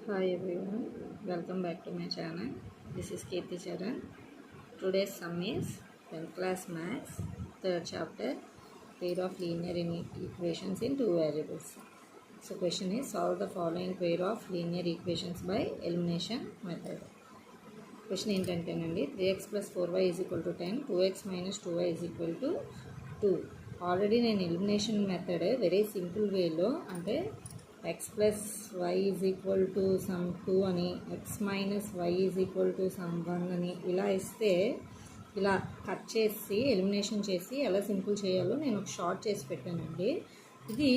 Hi everyone, welcome back to my channel. This is Kirti Charan. Today's sum is 10th class maths, third chapter, pair of linear equations in two variables. So question is, solve the following pair of linear equations by elimination method. Question ఏంటంటేనండి 3x plus 4y is equal to 10, 2x minus 2y is equal to 2. Already నేను elimination method very simple వేలో అంటే x plus y is equal to some 2 అని x minus y is equal to some 1 అని ఇలా ఇస్తే ఇలా cut చేసి elimination చేసి ఎలా సింపుల్ చేయాలో నేను ఒక షార్ట్ చేసి పెట్టానండి. ఇది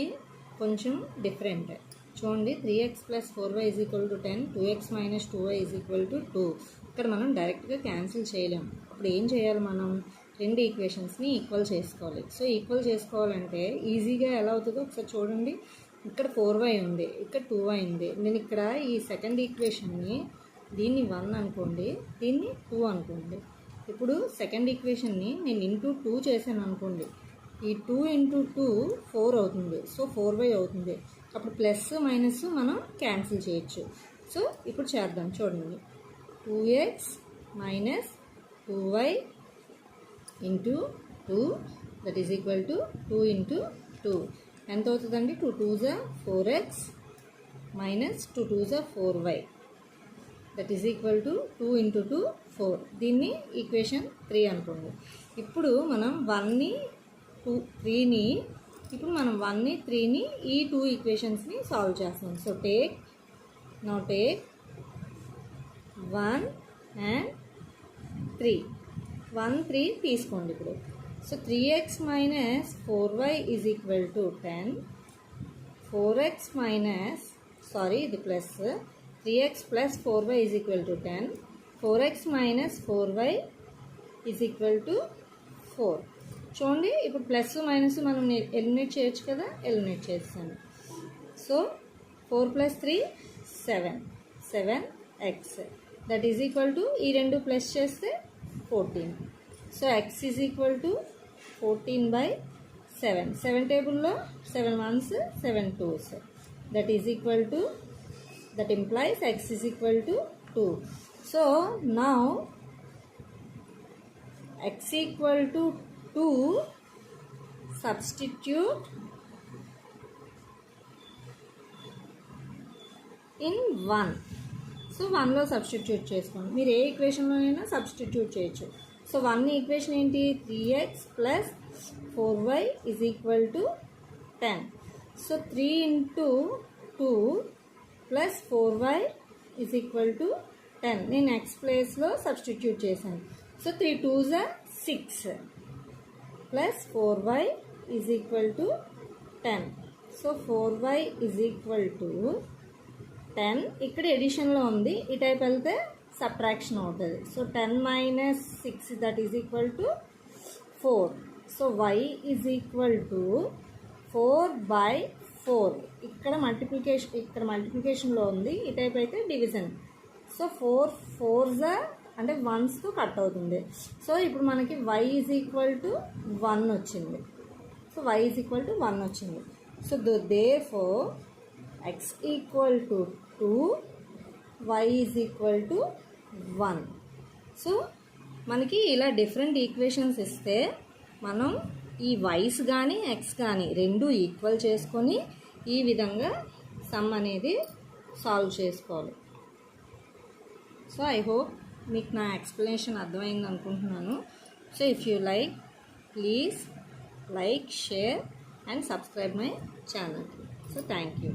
కొంచెం డిఫరెంట్. చూడండి 3x plus 4y is equal to 10, 2x minus 2y is equal to 2. ఇక్కడ మనం డైరెక్ట్గా క్యాన్సిల్ చేయలేము. అప్పుడు ఏం చేయాలి, మనం రెండు ఈక్వేషన్స్ని ఈక్వల్ చేసుకోవాలి. సో ఈక్వల్ చేసుకోవాలంటే ఈజీగా ఎలా అవుతుందో ఒకసారి చూడండి. ఇక్కడ 4y ఉంది, ఇక్కడ 2y ఉంది. నేను ఇక్కడ ఈ సెకండ్ ఈక్వేషన్ని దీన్ని 1 అనుకోండి, దీన్ని 2 అనుకోండి. ఇప్పుడు సెకండ్ ఈక్వేషన్ని నేను ఇంటూ 2 చేశాను అనుకోండి, ఈ 2 ఇంటూ 2 4 అవుతుంది. సో 4y అవుతుంది. అప్పుడు ప్లస్ మైనస్ మనం క్యాన్సిల్ చేయొచ్చు. సో ఇప్పుడు చేద్దాం. చూడండి 2x minus 2y into 2 that is equal to 2 into 2 ఎంత అవుతుందండి? 2 2s 4x minus 2 2s 4y that is equal to 2 into 2 4. దీన్ని ఈక్వేషన్ 3 అనుకోండి. ఇప్పుడు మనం 1ని 3ని ఇప్పుడు మనం 1ని 3ని ఈ 2 ఈక్వేషన్స్ని సాల్వ్ చేస్తాం. సో టేక్ 1 అండ్ 3 1 3 తీసుకోండి ఇప్పుడు. So 3x minus 4y is equal to 10, 4x minus ఇది plus 3x plus 4y is equal to 10, 4x minus 4y is equal to 4. చూడండి ఇప్పుడు ప్లస్ మైనస్ మనం ఎలిమినేట్ చేయొచ్చు కదా, ఎలిమినేట్ చేస్తాను. So 4 plus 3 7x that is equal to ఈ రెండు plus చేస్తే 14. So x is equal to 14/7. 7 టేబుల్లో 7 1s 7 2s that is equal to that implies x is equal to 2. So now x equal to 2 substitute in 1. So 1లో substitute చేసుకోండి. మీరు ఏ ఈక్వేషన్లోనైనా substitute చేయొచ్చు. So 1 equation ఏంటి? 3x plus 4y is equal to 10. So 3 into 2 plus 4y is equal to 10. నేను x ప్లేస్లో substitute చేశాను. So 3 2s 6 plus 4y is equal to 10. So 4y is equal to 10. ఇక్కడ ఎడిషన్లో ఉంది, ఈ టైప్ వెళ్తే subtraction అవుతుంది. So 10 minus 6 that is equal to 4. So y is equal to 4/4. ఇక్కడ మల్టిప్లికేషన్లో ఉంది, ఈ టైప్ అయితే డివిజన్. సో 4 4s అంటే 1స్తో కట్ అవుతుంది. సో ఇప్పుడు మనకి y ఈజ్ ఈక్వల్ టు 1 వచ్చింది. So y is equal to 1 వచ్చింది. So therefore x equal to 2, y is equal to 1. So మనకి ఇలా డిఫరెంట్ ఈక్వేషన్స్ ఇస్తే మనం ఈ వైస్ కానీ ఎక్స్ కానీ రెండు ఈక్వల్ చేసుకొని ఈ విధంగా సమ్ అనేది సాల్వ్ చేసుకోవాలి. సో ఐ హోప్ మీకు నా ఎక్స్ప్లెనేషన్ అర్థమైంది అనుకుంటున్నాను. So if you like, please like, share and subscribe my channel. So thank you.